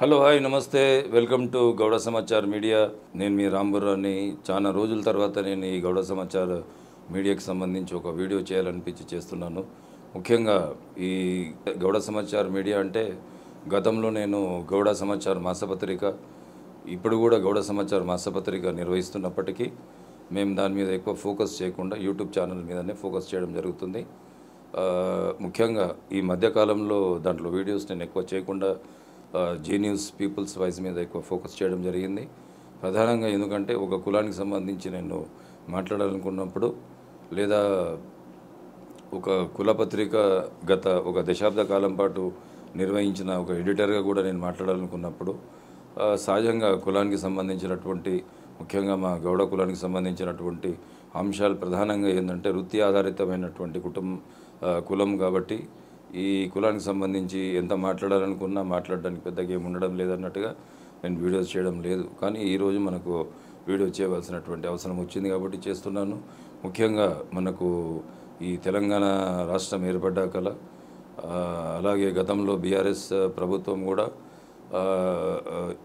Hello hi నమస్తే welcome to Gowda Samachar media. నేను మీ రాంబుర్రాని. చాలా రోజుల తర్వాత నేను ఈ గౌడ సమాచార్ మీడియాకి సంబంధించి ఒక వీడియో చేయాలనిపించి చేస్తున్నాను. ముఖ్యంగా ఈ గౌడ సమాచార్ మీడియా అంటే గతంలో నేను గౌడ సమాచార్ మాసపత్రిక, ఇప్పుడు కూడా గౌడ సమాచార్ మాసపత్రిక నిర్వహిస్తున్నప్పటికీ మేము దాని మీద ఎక్కువ ఫోకస్ చేయకుండా యూట్యూబ్ ఛానల్ మీదనే ఫోకస్ చేయడం జరుగుతుంది. ముఖ్యంగా ఈ మధ్యకాలంలో దాంట్లో వీడియోస్ నేను ఎక్కువ చేయకుండా జీ న్యూస్ పీపుల్స్ వాయిస్ మీద ఎక్కువ ఫోకస్ చేయడం జరిగింది. ప్రధానంగా ఎందుకంటే ఒక కులానికి సంబంధించి నేను మాట్లాడాలనుకున్నప్పుడు, లేదా ఒక కులపత్రిక గత ఒక దశాబ్ద కాలం పాటు నిర్వహించిన ఒక ఎడిటర్గా కూడా నేను మాట్లాడాలనుకున్నప్పుడు సహజంగా కులానికి సంబంధించినటువంటి, ముఖ్యంగా మా గౌడ కులానికి సంబంధించినటువంటి అంశాలు ప్రధానంగా ఏంటంటే వృత్తి ఆధారితమైనటువంటి కులం కాబట్టి ఈ కులానికి సంబంధించి ఎంత మాట్లాడాలనుకున్నా మాట్లాడడానికి పెద్దగా ఏమి ఉండడం లేదన్నట్టుగా నేను వీడియోస్ చేయడం లేదు. కానీ ఈరోజు మనకు వీడియో చేయవలసినటువంటి అవసరం వచ్చింది కాబట్టి చేస్తున్నాను. ముఖ్యంగా మనకు ఈ తెలంగాణ రాష్ట్రం ఏర్పడ్డాకల, అలాగే గతంలో బీఆర్ఎస్ ప్రభుత్వం కూడా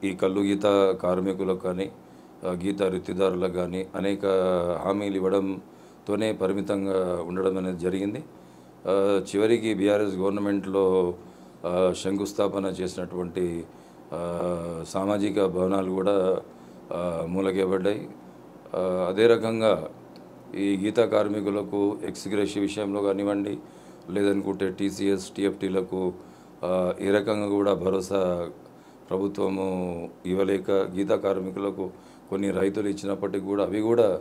ఈ కల్లు గీత కార్మికులకు కానీ గీత వృత్తిదారులకు కానీ అనేక హామీలు ఇవ్వడంతోనే పరిమితంగా ఉండడం అనేది జరిగింది. చివరికి బీఆర్ఎస్ గవర్నమెంట్లో శంకుస్థాపన చేసినటువంటి సామాజిక భవనాలు కూడా మూలకేయబడ్డాయి. అదే రకంగా ఈ గీతా కార్మికులకు ఎక్స్గ్రేషియా విషయంలో కానివ్వండి, లేదనుకుంటే టీసీఎస్ టీఎఫ్టీలకు ఏ రకంగా కూడా భరోసా ప్రభుత్వము ఇవ్వలేక గీతా కార్మికులకు కొన్ని రైతులు ఇచ్చినప్పటికీ కూడా అవి కూడా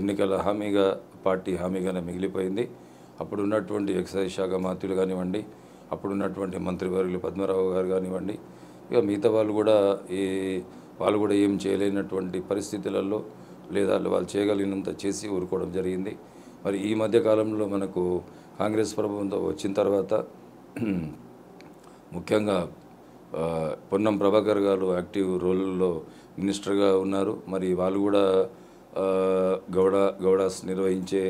ఎన్నికల హామీగా, పార్టీ హామీగానే మిగిలిపోయింది. అప్పుడు ఉన్నటువంటి ఎక్సైజ్ శాఖ మంత్రులు కానివ్వండి, అప్పుడున్నటువంటి మంత్రివర్యులు పద్మరావు గారు కానివ్వండి, ఇక మిగతా వాళ్ళు కూడా ఏం చేయలేనటువంటి పరిస్థితులలో, లేదా వాళ్ళు చేయగలిగినంత చేసి ఊరుకోవడం జరిగింది. మరి ఈ మధ్యకాలంలో మనకు కాంగ్రెస్ ప్రభుత్వం వచ్చిన తర్వాత ముఖ్యంగా పొన్నం ప్రభాకర్ గారు యాక్టివ్ రోల్లో మినిస్టర్గా ఉన్నారు. మరి వాళ్ళు కూడా గౌడాస్ నిర్వహించే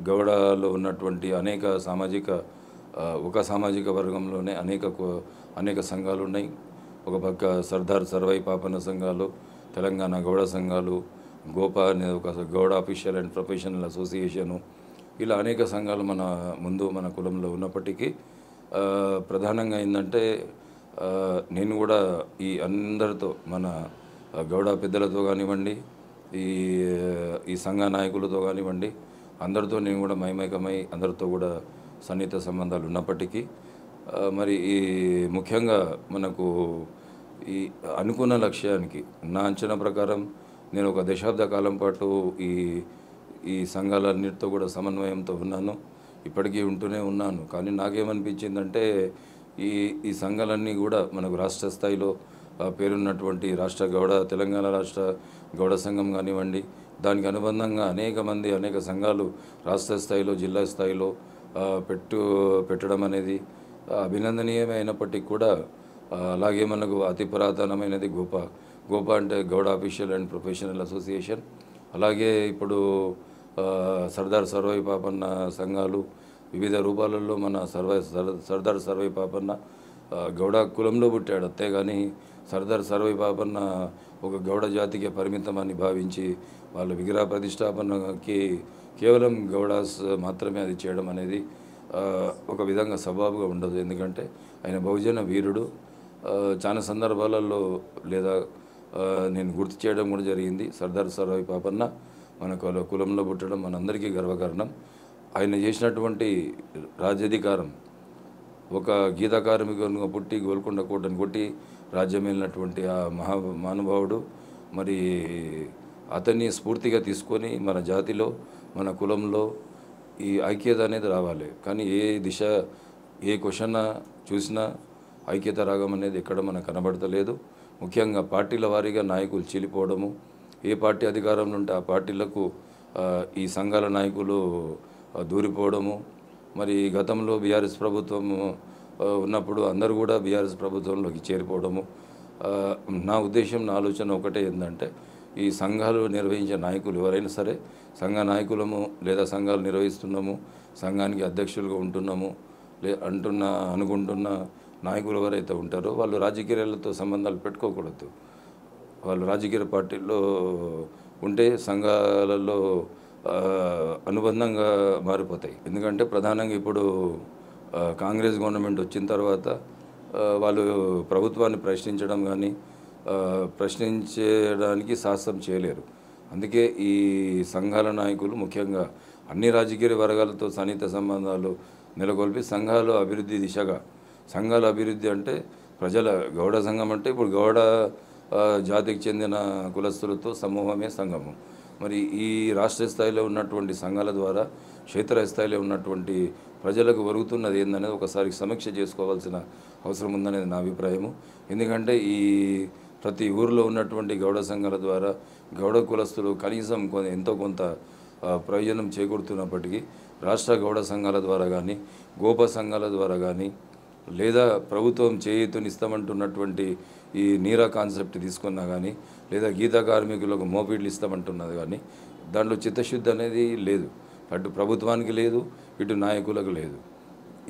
గౌడలో ఉన్నటువంటి అనేక సామాజిక వర్గంలోనే అనేక సంఘాలు ఉన్నాయి. ఒక పక్క సర్దార్ సర్వై పాపన్న సంఘాలు, తెలంగాణ గౌడ సంఘాలు, గోపా అనే ఒక Gowda official and professional association, ఇలా అనేక సంఘాలు మన కులంలో ఉన్నప్పటికీ ప్రధానంగా ఏంటంటే నేను కూడా ఈ అందరితో, మన గౌడ పెద్దలతో కానివ్వండి, ఈ సంఘ నాయకులతో కానివ్వండి, అందరితో నేను కూడా మైమేకమై అందరితో కూడా సన్నిహిత సంబంధాలు ఉన్నప్పటికీ మరి ఈ ముఖ్యంగా మనకు ఈ అనుకున్న లక్ష్యానికి, నా అంచనా ప్రకారం నేను ఒక దశాబ్ద కాలం పాటు ఈ సంఘాలన్నిటితో కూడా సమన్వయంతో ఉన్నాను, ఇప్పటికీ ఉంటూనే ఉన్నాను. కానీ నాకేమనిపించిందంటే ఈ సంఘాలన్నీ కూడా మనకు రాష్ట్ర స్థాయిలో పేరున్నటువంటి తెలంగాణ రాష్ట్ర గౌడ సంఘం కానివ్వండి, దానికి అనుబంధంగా అనేక సంఘాలు రాష్ట్ర స్థాయిలో, జిల్లా స్థాయిలో పెట్టడం అనేది అభినందనీయమైనప్పటికీ కూడా, అలాగే మనకు అతి పురాతనమైనది గోపా అంటే Gowda official and professional association, అలాగే ఇప్పుడు సర్దార్ సర్వై పాపన్న సంఘాలు వివిధ రూపాలలో మన సర్దార్ సర్వై పాపన్న గౌడ కులంలో పుట్టాడు. అంతేగాని సర్దార్ సర్వై పాపన్న ఒక గౌడ జాతికి పరిమితమని భావించి వాళ్ళ విగ్రహ ప్రతిష్టాపనకి కేవలం గౌడాస్ మాత్రమే అది చేయడం అనేది ఒక విధంగా సబబుగా ఉండదు. ఎందుకంటే ఆయన బహుజన వీరుడు. చాలా సందర్భాలలో లేదా నేను గుర్తు చేయడం కూడా జరిగింది. సర్దార్ సర్వై పాపన్న మన కులంలో పుట్టడం మనందరికీ గర్వకారణం. ఆయన చేసినటువంటి రాజ్యాధికారం, ఒక గీతా కార్మికునిగా పుట్టి గోల్కొండ కోటను కొట్టి రాజ్యం వెళ్ళినటువంటి ఆ మహానుభావుడు, మరి అతన్ని స్ఫూర్తిగా తీసుకొని మన జాతిలో, మన కులంలో ఈ ఐక్యత అనేది రావాలి. కానీ ఏ క్వశ్చన్ చూసినా ఐక్యత రాగం అనేది ఎక్కడ మనకు కనబడతలేదు. ముఖ్యంగా పార్టీల వారీగా నాయకులు చీలిపోవడము, ఏ పార్టీ అధికారంలో ఉంటే ఆ పార్టీలకు ఈ సంఘాల నాయకులు దూరిపోవడము. మరి గతంలో బీఆర్ఎస్ ప్రభుత్వం ఉన్నప్పుడు అందరూ కూడా బీఆర్ఎస్ ప్రభుత్వంలోకి చేరిపోవడము. నా ఉద్దేశం, నా ఆలోచన ఒకటే ఏంటంటే, ఈ సంఘాలు నిర్వహించే నాయకులు ఎవరైనా సరే, సంఘ నాయకులము లేదా సంఘాలు నిర్వహిస్తున్నాము, సంఘానికి అధ్యక్షులుగా ఉంటున్నాము అనుకుంటున్నా, నాయకులు ఎవరైతే ఉంటారో వాళ్ళు రాజకీయాలతో సంబంధాలు పెట్టుకోకూడదు. వాళ్ళు రాజకీయ పార్టీల్లో ఉంటే సంఘాలలో అనుబంధంగా మారిపోతాయి. ఎందుకంటే ప్రధానంగా ఇప్పుడు కాంగ్రెస్ గవర్నమెంట్ వచ్చిన తర్వాత వాళ్ళు ప్రభుత్వాన్ని ప్రశ్నించడం కానీ ప్రశ్నించడానికి సాహసం చేయలేరు. అందుకే ఈ సంఘాల నాయకులు ముఖ్యంగా అన్ని రాజకీయ వర్గాలతో సన్నిహిత సంబంధాలు నెలకొల్పి సంఘాల అభివృద్ధి దిశగా, సంఘాల అభివృద్ధి అంటే ప్రజల గౌడ సంఘం అంటే ఇప్పుడు గౌడ జాతికి చెందిన కులస్తులతో సమూహమే సంఘము. మరి ఈ రాష్ట్ర స్థాయిలో ఉన్నటువంటి సంఘాల ద్వారా క్షేత్ర స్థాయిలో ఉన్నటువంటి ప్రజలకు ఒరుగుతున్నది ఏందనేది ఒకసారి సమీక్ష చేసుకోవాల్సిన అవసరం ఉందనేది నా అభిప్రాయము. ఎందుకంటే ఈ ప్రతి ఊరిలో ఉన్నటువంటి గౌడ సంఘాల ద్వారా గౌడ కులస్తులు కనీసం ఎంతో కొంత ప్రయోజనం చేకూరుతున్నప్పటికీ రాష్ట్ర గౌడ సంఘాల ద్వారా కానీ గోప సంఘాల ద్వారా కానీ లేదా ప్రభుత్వం చేయూతనిస్తామంటున్నటువంటి ఈ నీరా కాన్సెప్ట్ తీసుకున్నా కానీ లేదా గీతా కార్మికులకు మోపిడ్లు ఇస్తామంటున్నది కానీ దాంట్లో చిత్తశుద్ధి అనేది లేదు. అటు ప్రభుత్వానికి లేదు, ఇటు నాయకులకు లేదు.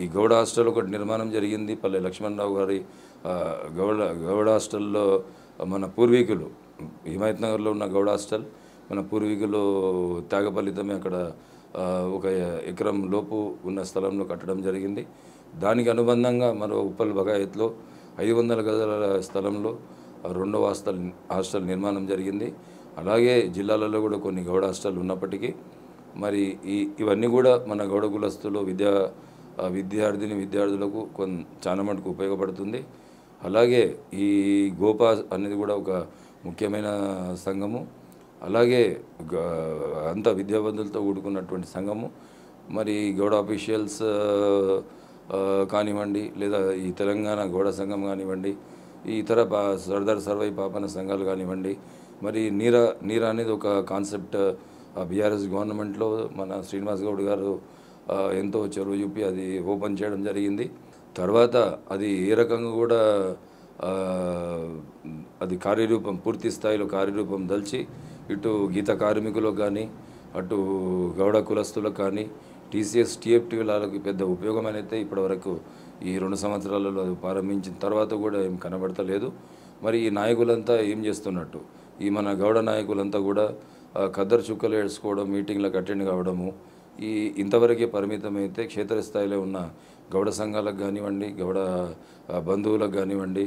ఈ గౌడ హాస్టల్ ఒకటి నిర్మాణం జరిగింది. పల్లె లక్ష్మణరావు గారి గౌడ హాస్టల్లో మన పూర్వీకులు హిమాయత్ నగర్లో ఉన్న గౌడ హాస్టల్ మన పూర్వీకులు త్యాగ ఫలితమే అక్కడ 1 ఎకరం లోపు ఉన్న స్థలంలో కట్టడం జరిగింది. దానికి అనుబంధంగా మరో ఉప్పల్ బగాయత్లో 500 గజాల స్థలంలో 2వ హాస్టల్ నిర్మాణం జరిగింది. అలాగే జిల్లాలలో కూడా కొన్ని గౌడ హాస్టల్ ఉన్నప్పటికీ మరి ఇవన్నీ కూడా మన గౌడ కులస్తులు విద్యార్థులకు చాలా మటుకు ఉపయోగపడుతుంది. అలాగే ఈ గోపా అనేది కూడా ఒక ముఖ్యమైన సంఘము. అలాగే అంత విద్యావంతులతో కూడుకున్నటువంటి సంఘము. మరి గౌడ అఫీషియల్స్ కానివ్వండి, లేదా ఈ తెలంగాణ గౌడ సంఘం కానివ్వండి, ఈ ఇతర సర్దార్ సర్వై పాపన సంఘాలు కానివ్వండి, మరి నీరా అనేది ఒక కాన్సెప్ట్ బీఆర్ఎస్ గవర్నమెంట్లో మన శ్రీనివాస్ గౌడ్ గారు ఎంతో చొరవ చూపి అది ఓపెన్ చేయడం జరిగింది. తర్వాత అది ఏ రకంగా కూడా అది కార్యరూపం పూర్తి స్థాయిలో కార్యరూపం దల్చి ఇటు గీత కార్మికులకు కానీ అటు గౌడ కులస్తులకు కానీ టీసీఎస్ టీఎఫ్టీ వాళ్ళకి పెద్ద ఉపయోగం అయితే ఇప్పటివరకు ఈ 2 సంవత్సరాలలో ప్రారంభించిన తర్వాత కూడా ఏం కనబడతలేదు. మరి ఈ నాయకులంతా ఏం చేస్తున్నట్టు, ఈ మన గౌడ నాయకులంతా కూడా ఖద్దరు చుక్కలు ఏడ్చుకోవడం, మీటింగ్లకు అటెండ్ కావడము ఇంతవరకే పరిమితమైతే క్షేత్రస్థాయిలో ఉన్న గౌడ సంఘాలకు కానివ్వండి, గౌడ బంధువులకు కానివ్వండి,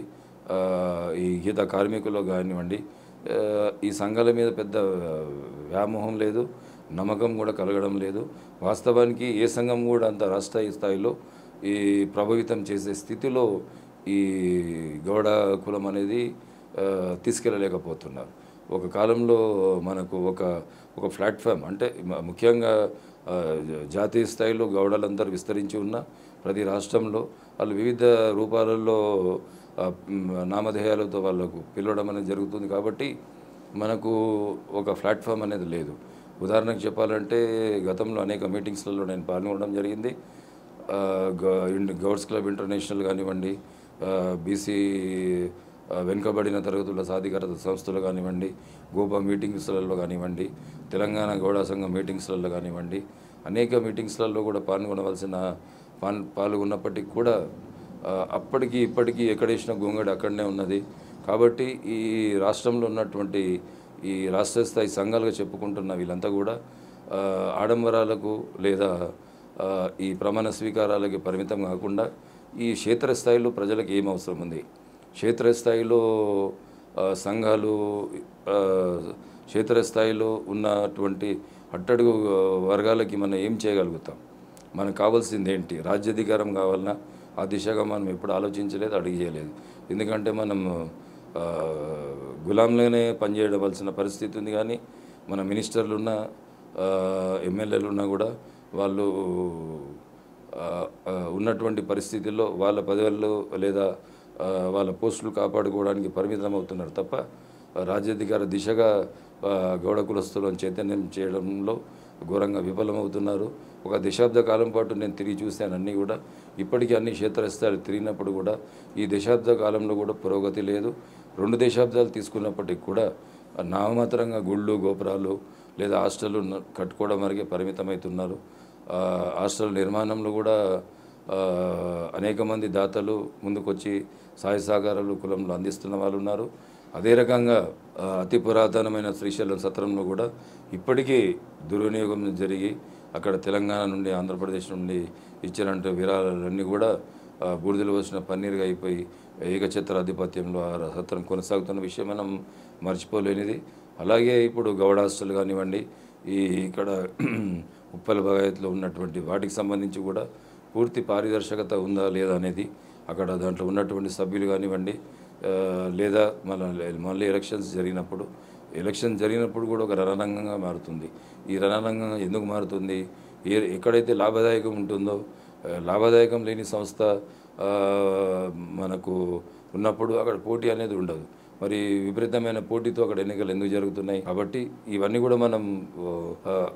ఈ గీత కార్మికులకు కానివ్వండి, ఈ సంఘాల మీద పెద్ద వ్యామోహం లేదు, నమ్మకం కూడా కలగడం లేదు. వాస్తవానికి ఏ సంఘం కూడా అంత రాష్ట్ర స్థాయిలో ఈ ప్రభావితం చేసే స్థితిలో ఈ గౌడ కులం అనేది తీసుకెళ్ళలేకపోతున్నారు. ఒక కాలంలో మనకు ఒక ప్లాట్ఫామ్ అంటే ముఖ్యంగా జాతీయ స్థాయిలో గౌడలందరూ విస్తరించి ఉన్న ప్రతి రాష్ట్రంలో వాళ్ళు వివిధ రూపాలలో నామధేయాలతో వాళ్ళకు పిలవడం అనేది జరుగుతుంది. కాబట్టి మనకు ఒక ప్లాట్ఫామ్ అనేది లేదు. ఉదాహరణకు చెప్పాలంటే గతంలో అనేక మీటింగ్స్లలో నేను పాల్గొనడం జరిగింది. గౌడ్స్ క్లబ్ ఇంటర్నేషనల్ కానివ్వండి, బీసీ వెనుకబడిన తరగతుల సాధికారత సంస్థలు కానివ్వండి, గోపా మీటింగ్స్లలో కానివ్వండి, తెలంగాణ గౌడ సంఘం మీటింగ్స్లలో కానివ్వండి, అనేక మీటింగ్స్లలో కూడా పాల్గొన్నప్పటికీ కూడా అప్పటికి ఇప్పటికీ ఎక్కడేసిన గొంగడి అక్కడనే ఉన్నది. కాబట్టి ఈ రాష్ట్రంలో ఉన్నటువంటి ఈ రాష్ట్ర స్థాయి సంఘాలుగా చెప్పుకుంటున్న వీళ్ళంతా కూడా ఆడంబరాలకు లేదా ఈ ప్రమాణ స్వీకారాలకి పరిమితం కాకుండా ఈ క్షేత్రస్థాయిలో ప్రజలకు ఏం అవసరం ఉంది, క్షేత్రస్థాయిలో సంఘాలు క్షేత్రస్థాయిలో ఉన్నటువంటి అట్టడుగు వర్గాలకి మనం ఏం చేయగలుగుతాం, మనకు కావాల్సింది ఏంటి, రాజ్యాధికారం కావాలన్నా ఆ దిశగా మనం ఎప్పుడు ఆలోచించలేదు, అడిగేయలేదు. ఎందుకంటే మనం గులాంలోనే పనిచేయవలసిన పరిస్థితి ఉంది. కానీ మన మినిస్టర్లు ఉన్న ఎమ్మెల్యేలు ఉన్నా కూడా వాళ్ళు ఉన్నటువంటి పరిస్థితుల్లో వాళ్ళ పదవుల్లో లేదా వాళ్ళ పోస్టులు కాపాడుకోవడానికి పరిమితం అవుతున్నారు తప్ప రాజ్యాధికార దిశగా గౌడ కులస్తులను చైతన్యం చేయడంలో ఘోరంగా విఫలమవుతున్నారు. ఒక దశాబ్ద కాలం పాటు నేను తిరిగి చూశాను అన్నీ కూడా. ఇప్పటికీ అన్ని క్షేత్రస్థాయిలు తిరిగినప్పుడు కూడా ఈ దశాబ్ద కాలంలో కూడా పురోగతి లేదు. 2 దశాబ్దాలు తీసుకున్నప్పటికీ కూడా నామమాత్రంగా గుళ్ళు గోపురాలు లేదా హాస్టళ్ళు కట్టుకోవడం వరకే పరిమితమవుతున్నారు. హాస్టల్ నిర్మాణంలో కూడా అనేక మంది దాతలు ముందుకొచ్చి సహాయ సహకారాలు కులంలో అందిస్తున్న వాళ్ళు ఉన్నారు. అదే రకంగా అతి పురాతనమైన శ్రీశైలం సత్రంలో కూడా ఇప్పటికీ దుర్వినియోగం జరిగి అక్కడ తెలంగాణ నుండి ఆంధ్రప్రదేశ్ నుండి ఇచ్చినట్టు విరాళాలన్నీ కూడా బూడిదలు వచ్చిన పన్నీరుగా అయిపోయి ఏకఛత్రాధిపత్యంలో ఆ సత్రం కొనసాగుతున్న విషయం మనం మర్చిపోలేనిది. అలాగే ఇప్పుడు గౌడ హాస్టల్ కానివ్వండి, ఇక్కడ ఉప్పల్ భగాయత్లో ఉన్నటువంటి వాటికి సంబంధించి కూడా పూర్తి పారదర్శకత ఉందా లేదా అనేది అక్కడ దాంట్లో ఉన్నటువంటి సభ్యులు కానివ్వండి, లేదా మళ్ళీ ఎలక్షన్ జరిగినప్పుడు కూడా ఒక రణరంగంగా మారుతుంది. ఈ రణరంగంగా ఎందుకు మారుతుంది? ఎక్కడైతే లాభదాయకం ఉంటుందో, లాభదాయకం లేని సంస్థ మనకు ఉన్నప్పుడు అక్కడ పోటీ అనేది ఉండదు. మరి విపరీతమైన పోటీతో అక్కడ ఎన్నికలు ఎందుకు జరుగుతున్నాయి? కాబట్టి ఇవన్నీ కూడా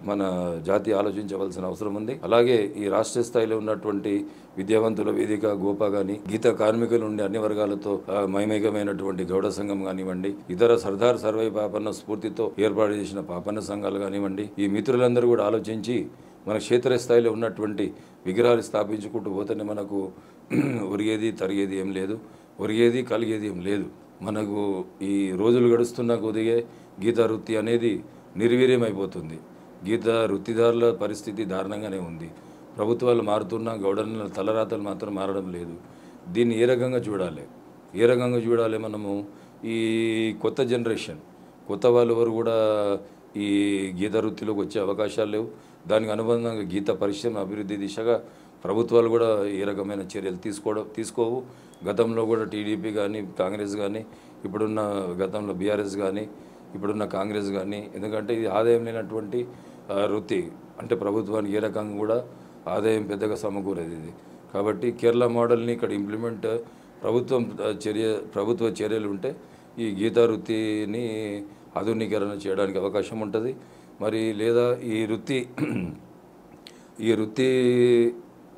మన జాతి ఆలోచించవలసిన అవసరం ఉంది. అలాగే ఈ రాష్ట్ర స్థాయిలో ఉన్నటువంటి విద్యావంతుల వేదిక గోపా కానీ, గీత కార్మికుల నుండి అన్ని వర్గాలతో మైమేకమైనటువంటి గౌడ సంఘం కానివ్వండి, ఇతర సర్దార్ సర్వై పాపన్న స్ఫూర్తితో ఏర్పాటు చేసిన పాపన్న సంఘాలు కానివ్వండి, ఈ మిత్రులందరూ కూడా ఆలోచించి మన క్షేత్రస్థాయిలో ఉన్నటువంటి విగ్రహాలు స్థాపించుకుంటూ పోతేనే మనకు ఒరిగేది తరిగేది ఏం లేదు, ఒరిగేది కలిగేది ఏం లేదు. మనకు ఈ రోజులు గడుస్తున్న కొద్దిగా గీతా వృత్తి అనేది నిర్వీర్యమైపోతుంది. గీతా వృత్తిదారుల పరిస్థితి దారుణంగానే ఉంది. ప్రభుత్వాలు మారుతున్నా గౌడల తలరాతలు మాత్రం మారడం లేదు. దీన్ని ఏ రకంగా చూడాలి? మనము ఈ కొత్త జనరేషన్, కొత్త వాళ్ళు ఎవరు కూడా ఈ గీత వృత్తిలోకి వచ్చే అవకాశాలు లేవు. దానికి అనుబంధంగా గీత పరిశ్రమ అభివృద్ధి దిశగా ప్రభుత్వాలు కూడా ఏ రకమైన చర్యలు తీసుకోవు. గతంలో కూడా టీడీపీ కానీ, కాంగ్రెస్ కానీ, ఇప్పుడున్న గతంలో బీఆర్ఎస్ కానీ, ఇప్పుడున్న కాంగ్రెస్ కానీ, ఎందుకంటే ఇది ఆదాయం లేనటువంటి వృత్తి, అంటే ప్రభుత్వానికి ఏ రకంగా కూడా ఆదాయం పెద్దగా సమకూరేది ఇది. కాబట్టి కేరళ మోడల్ని ఇక్కడ ఇంప్లిమెంట్ ప్రభుత్వ చర్యలు ఉంటే ఈ గీతా వృత్తిని ఆధునీకరణ చేయడానికి అవకాశం ఉంటుంది. మరి లేదా ఈ వృత్తి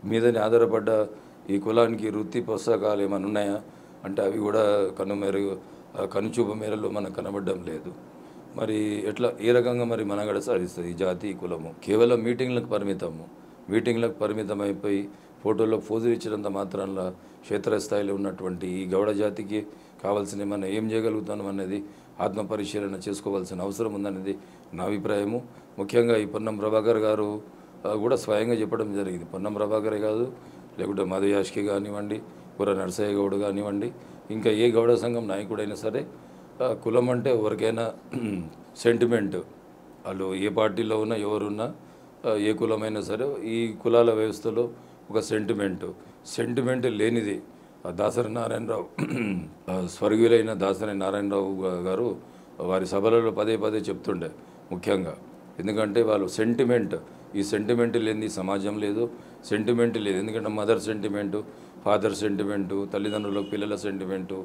మీదని ఆధారపడ్డ ఈ కులానికి వృత్తి పుస్తకాలు ఏమైనా ఉన్నాయా అంటే అవి కూడా కనుచూపు మేరలో మనకు కనబడడం లేదు. మరి ఏ రకంగా మరి మనగడ సాధిస్తుంది ఈ జాతి కులము? కేవలం మీటింగ్లకు పరిమితమైపోయి ఫోటోలో పోజులు ఇచ్చినంత మాత్రాన క్షేత్రస్థాయిలో ఉన్నటువంటి ఈ గౌడ జాతికి కావాల్సిన మనం ఏం చేయగలుగుతాం అనేది ఆత్మపరిశీలన చేసుకోవాల్సిన అవసరం ఉందనేది నా అభిప్రాయము. ముఖ్యంగా ఈ పొన్నం ప్రభాకర్ గారు కూడా స్వయంగా చెప్పడం జరిగింది. పొన్నం ప్రభాకరే కాదు, లేకుంటే మధుయాష్కి కానివ్వండి, పుర నరసయ్య గౌడ్ కానివ్వండి, ఇంకా ఏ గౌడ సంఘం నాయకుడైనా సరే కులం అంటే ఎవరికైనా సెంటిమెంట్. వాళ్ళు ఏ పార్టీలో ఉన్నా ఎవరున్నా ఏ కులమైనా సరే ఈ కులాల వ్యవస్థలో ఒక సెంటిమెంట్ లేనిది దాసరి నారాయణరావు స్వర్గీయులైన దాసరి నారాయణరావు గారు వారి సభలలో పదే చెప్తుండే ముఖ్యంగా. ఎందుకంటే వాళ్ళు ఈ సెంటిమెంట్ లేని సమాజం లేదు, ఎందుకంటే మదర్ సెంటిమెంటు, ఫాదర్ సెంటిమెంటు, తల్లిదండ్రులకు పిల్లల సెంటిమెంటు,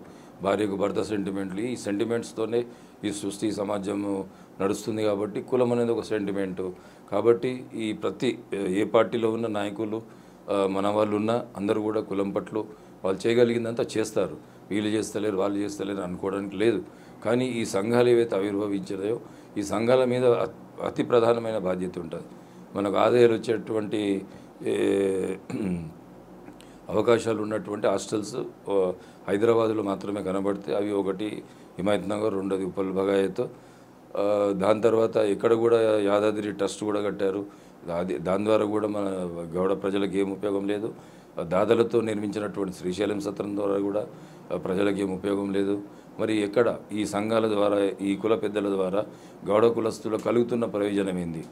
భార్యకు భర్త సెంటిమెంట్లు, ఈ సెంటిమెంట్స్తోనే ఈ సృష్టి సమాజం నడుస్తుంది. కాబట్టి కులం అనేది ఒక సెంటిమెంటు. కాబట్టి ఏ పార్టీలో ఉన్న నాయకులు మన వాళ్ళు ఉన్నా అందరూ కూడా కులం పట్ల వాళ్ళు చేయగలిగిందంతా చేస్తారు. వీళ్ళు చేస్తలేరు వాళ్ళు చేస్తలేరు అనుకోవడానికి లేదు. కానీ ఈ సంఘాలు ఏవైతే ఆవిర్భవించాయో ఈ సంఘాల మీద అతి ప్రధానమైన బాధ్యత ఉంటుంది. మనకు ఆదాయాలు వచ్చేటువంటి అవకాశాలు ఉన్నటువంటి హాస్టల్స్ హైదరాబాద్లో మాత్రమే కనబడితే అవి ఒకటి హిమాయత్ నగర్, రెండోది ఉప్పల్ భగాయత్, దాని తర్వాత ఇక్కడ కూడా యాదాద్రి ట్రస్ట్ కూడా కట్టారు. దాని ద్వారా కూడా మన గౌడ ప్రజలకు ఏం ఉపయోగం లేదు. దాతలతో నిర్మించినటువంటి శ్రీశైలం సత్రం ద్వారా కూడా ప్రజలకు ఏం ఉపయోగం లేదు. మరి ఎక్కడ ఈ సంఘాల ద్వారా, ఈ కుల పెద్దల ద్వారా గౌడ కులస్తులకు కలుగుతున్న ప్రయోజనం ఏంది?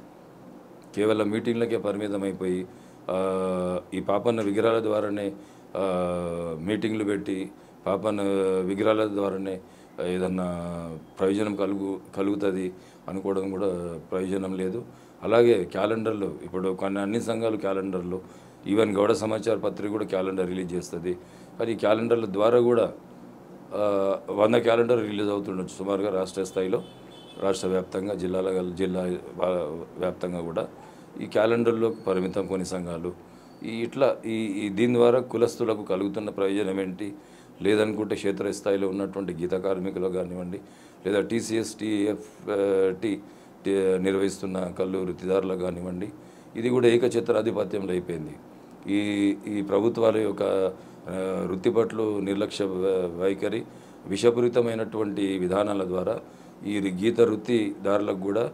కేవలం మీటింగ్లకే పరిమితమైపోయి ఈ పాపన్న విగ్రహాల ద్వారానే మీటింగ్లు పెట్టి పాపన్న విగ్రహాల ద్వారానే ఏదన్నా ప్రయోజనం కలుగుతుంది అనుకోవడం కూడా ప్రయోజనం లేదు. అలాగే క్యాలెండర్లు ఇప్పుడు అన్ని సంఘాలు క్యాలెండర్లు, ఈవెన్ గౌడ సమాచార పత్రిక కూడా క్యాలెండర్ రిలీజ్ చేస్తుంది. కానీ ఈ క్యాలెండర్ల ద్వారా కూడా 100 క్యాలెండర్ రిలీజ్ అవుతుండొచ్చు సుమారుగా రాష్ట్ర స్థాయిలో, రాష్ట్ర వ్యాప్తంగా, జిల్లా వ్యాప్తంగా కూడా ఈ క్యాలెండర్లో పరిమితం కొన్ని సంఘాలు. దీని ద్వారా కులస్తులకు కలుగుతున్న ప్రయోజనం ఏంటి? లేదనుకుంటే క్షేత్రస్థాయిలో ఉన్నటువంటి గీత కార్మికులు కానివ్వండి, లేదా TCS TFT నిర్వహిస్తున్న కళ్ళు వృత్తిదారులకు కానివ్వండి, ఇది కూడా ఏకఛత్రాధిపత్యంలో అయిపోయింది. ఈ ఈ ప్రభుత్వాల యొక్క వృత్తి పట్ల నిర్లక్ష్య వైఖరి, విషపూరితమైనటువంటి విధానాల ద్వారా ఈ గీత వృత్తిదారులకు కూడా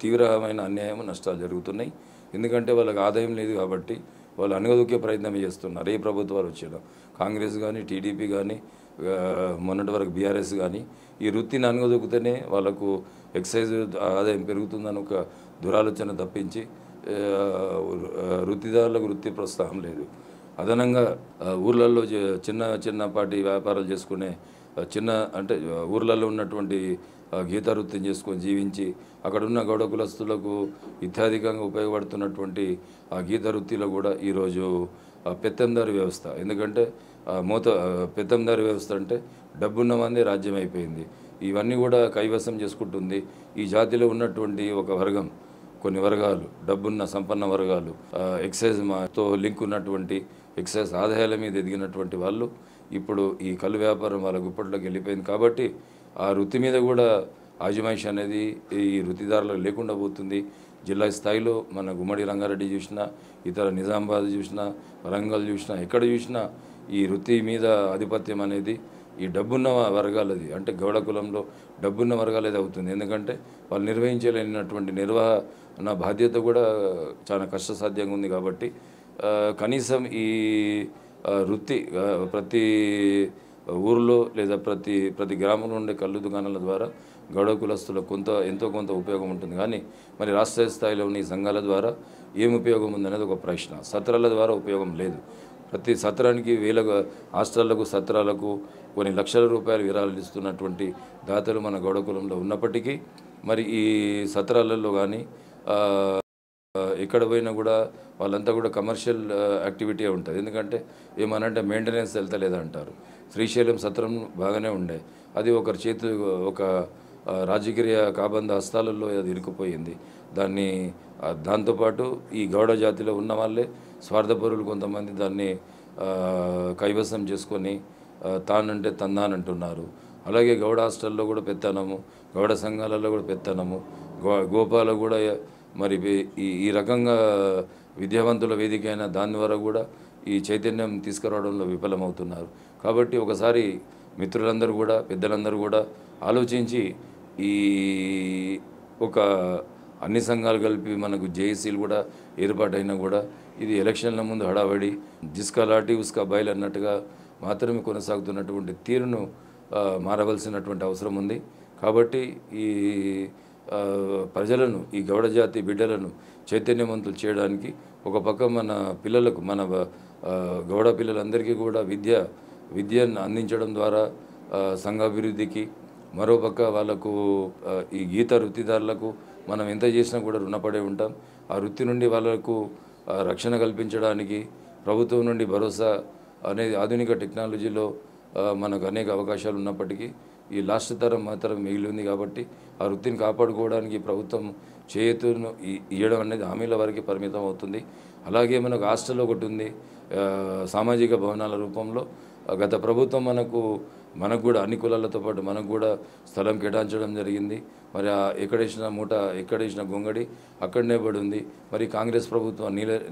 తీవ్రమైన అన్యాయం, నష్టాలు జరుగుతున్నాయి. ఎందుకంటే వాళ్ళకి ఆదాయం లేదు కాబట్టి వాళ్ళు అణగదొక్కే ప్రయత్నం చేస్తున్నారు. ఏ ప్రభుత్వాలు వచ్చినా, కాంగ్రెస్ కానీ, టీడీపీ కానీ, మొన్నటి వరకు బీఆర్ఎస్ కానీ, ఈ వృత్తిని అణగదొక్కితేనే వాళ్ళకు ఎక్సైజ్ ఆదాయం పెరుగుతుందని ఒక దురాలోచన తప్పించి వృత్తిదారులకు వృత్తి ప్రోత్సాహం లేదు. అదనంగా ఊర్లలో చిన్నపాటి వ్యాపారాలు చేసుకునే చిన్న అంటే ఊర్లలో ఉన్నటువంటి గీత వృత్తిని చేసుకొని జీవించి అక్కడున్న గౌడ కులస్తులకు అత్యధికంగా ఉపయోగపడుతున్నటువంటి ఆ గీత వృత్తిలో కూడా ఈరోజు పెత్తందారి వ్యవస్థ. ఎందుకంటే పెత్తందారి వ్యవస్థ అంటే డబ్బున్న మంది రాజ్యం అయిపోయింది. ఇవన్నీ కూడా కైవసం చేసుకుంటుంది ఈ జాతిలో ఉన్నటువంటి ఒక వర్గం, కొన్ని వర్గాలు, డబ్బున్న సంపన్న వర్గాలు, ఎక్సైజ్తో లింక్ ఉన్నటువంటి ఎక్సైజ్ ఆదాయాల మీద ఎదిగినటువంటి వాళ్ళు ఇప్పుడు ఈ కళ్ళు వ్యాపారం వాళ్ళ గుప్పట్లోకి వెళ్ళిపోయింది. కాబట్టి ఆ వృత్తి మీద కూడా ఆజమాయిషి అనేది ఈ వృత్తిదారులకు లేకుండా పోతుంది. జిల్లా స్థాయిలో మన గుమ్మడి రంగారెడ్డి చూసినా, ఇతర నిజామాబాద్ చూసినా, వరంగల్ చూసినా, ఎక్కడ చూసినా ఈ వృత్తి మీద ఆధిపత్యం అనేది ఈ డబ్బున్న వర్గాలది, అంటే గౌడ కులంలో డబ్బున్న వర్గాలది అవుతుంది. ఎందుకంటే వాళ్ళు నిర్వహించలేనటువంటి నిర్వహణ బాధ్యత కూడా చాలా కష్టసాధ్యంగా ఉంది. కాబట్టి కనీసం ఈ వృత్తి ప్రతి ఊరిలో లేదా ప్రతి గ్రామంలో ఉండే కళ్ళు దుకాణాల ద్వారా గౌడ కులస్తులకు ఎంతో కొంత ఉపయోగం ఉంటుంది. కానీ మరి రాష్ట్ర స్థాయిలో ఉన్న ఈ సంఘాల ద్వారా ఏం ఉపయోగం ఉందనేది ఒక ప్రశ్న. సత్రాల ద్వారా ఉపయోగం లేదు. ప్రతి సత్రానికి హాస్టళ్లకు, సత్రాలకు కొన్ని లక్షల రూపాయలు విరాళాలు ఇస్తున్నటువంటి దాతలు మన గౌడ కులంలో ఉన్నప్పటికీ మరి ఈ సత్రాలలో కానీ ఎక్కడ పోయినా కూడా వాళ్ళంతా కూడా కమర్షియల్ యాక్టివిటీ ఉంటుంది. ఎందుకంటే ఏమనంటే మెయింటెనెన్స్ వెళ్తలేదంటారు. శ్రీశైలం సత్రం బాగానే ఉండే, అది ఒకరి చేతి ఒక రాజకీయ కాబంధ హస్తాలలో అది ఇరుక్కుపోయింది. దాంతోపాటు ఈ గౌడ జాతిలో ఉన్న వాళ్ళే స్వార్థపరులు కొంతమంది దాన్ని కైవసం చేసుకొని తానంటే తందానంటున్నారు. అలాగే గౌడ హాస్టల్లో కూడా పెత్తనము, గౌడ సంఘాలలో కూడా పెత్తనము, గోపాల కూడా మరి ఈ రకంగా విద్యావంతుల వేదిక అయిన దాని ద్వారా కూడా ఈ చైతన్యం తీసుకురావడంలో విఫలమవుతున్నారు. కాబట్టి ఒకసారి మిత్రులందరూ కూడా, పెద్దలందరూ కూడా ఆలోచించి ఈ ఒక అన్ని సంఘాలు కలిపి మనకు జేఏసీలు కూడా ఏర్పాటైనా కూడా ఇది ఎలక్షన్ల ముందు హడావడి, జిస్కా లాఠీ ఉస్కా బయలు అన్నట్టుగా మాత్రమే కొనసాగుతున్నటువంటి తీరును మారవలసినటువంటి అవసరం ఉంది. కాబట్టి ఈ ప్రజలను, ఈ గౌడ జాతి బిడ్డలను చైతన్యవంతులు చేయడానికి ఒక పక్క మన పిల్లలకు, మన గౌడ పిల్లలందరికీ కూడా విద్యను అందించడం ద్వారా సంఘాభివృద్ధికి, మరోపక్క వాళ్ళకు ఈ గీత వృత్తిదారులకు మనం ఎంత చేసినా కూడా రుణపడే ఉంటాం. ఆ వృత్తి నుండి వాళ్ళకు రక్షణ కల్పించడానికి ప్రభుత్వం నుండి భరోసా అనేది ఆధునిక టెక్నాలజీలో మనకు అనేక అవకాశాలు ఉన్నప్పటికీ ఈ లాస్ట్ తరం మాత్రం మిగిలి ఉంది. కాబట్టి ఆ వృత్తిని కాపాడుకోవడానికి ప్రభుత్వం చేతును ఇవ్వడం అనేది హామీల వరకు పరిమితం అవుతుంది. అలాగే మనకు హాస్టల్ ఒకటి ఉంది, సామాజిక భవనాల రూపంలో గత ప్రభుత్వం మనకు కూడా అన్ని కులాలతో పాటు మనకు కూడా స్థలం కేటాయించడం జరిగింది. మరి ఎక్కడేసిన మూట, ఎక్కడేసిన గొంగడి అక్కడనే పడి ఉంది. మరి కాంగ్రెస్ ప్రభుత్వం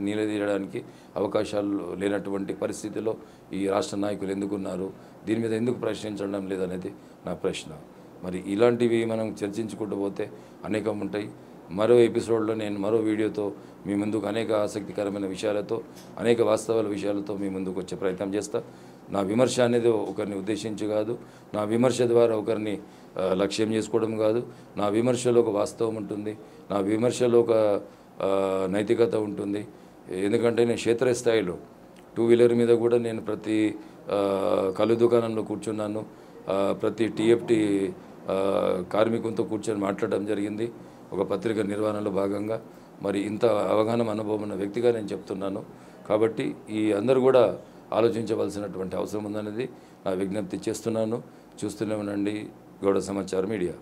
నీలదీయడానికి అవకాశాలు లేనటువంటి పరిస్థితిలో ఈ రాష్ట్ర నాయకులు ఎందుకున్నారు? దీని మీద ఎందుకు ప్రశ్నించడం లేదనేది నా ప్రశ్న. మరి ఇలాంటివి మనం చర్చించుకుంటూ పోతే అనేకం ఉంటాయి. మరో ఎపిసోడ్లో నేను మరో వీడియోతో మీ ముందుకు అనేక ఆసక్తికరమైన విషయాలతో, అనేక వాస్తవాల విషయాలతో మీ ముందుకు వచ్చే ప్రయత్నం చేస్తా. నా విమర్శ అనేది ఒకరిని ఉద్దేశించి కాదు, నా విమర్శ ద్వారా ఒకరిని లక్ష్యం చేసుకోవడం కాదు. నా విమర్శలో ఒక వాస్తవం ఉంటుంది, నా విమర్శలో ఒక నైతికత ఉంటుంది. ఎందుకంటే నేను క్షేత్రస్థాయిలో 2 వీలర్ మీద కూడా నేను ప్రతి కళ్ళు దుకాణంలో కూర్చున్నాను, ప్రతి టీఎఫ్టీ కార్మికులతో కూర్చొని మాట్లాడడం జరిగింది ఒక పత్రిక నిర్వహణలో భాగంగా. మరి ఇంత అవగాహన అనుభవం ఉన్న వ్యక్తిగా నేను చెప్తున్నాను. కాబట్టి ఈ అందరూ కూడా ఆలోచించవలసినటువంటి అవసరం ఉందనేది నా విజ్ఞప్తి చేస్తున్నాను. చూస్తూనే ఉండండి గౌడ సమాచార మీడియా.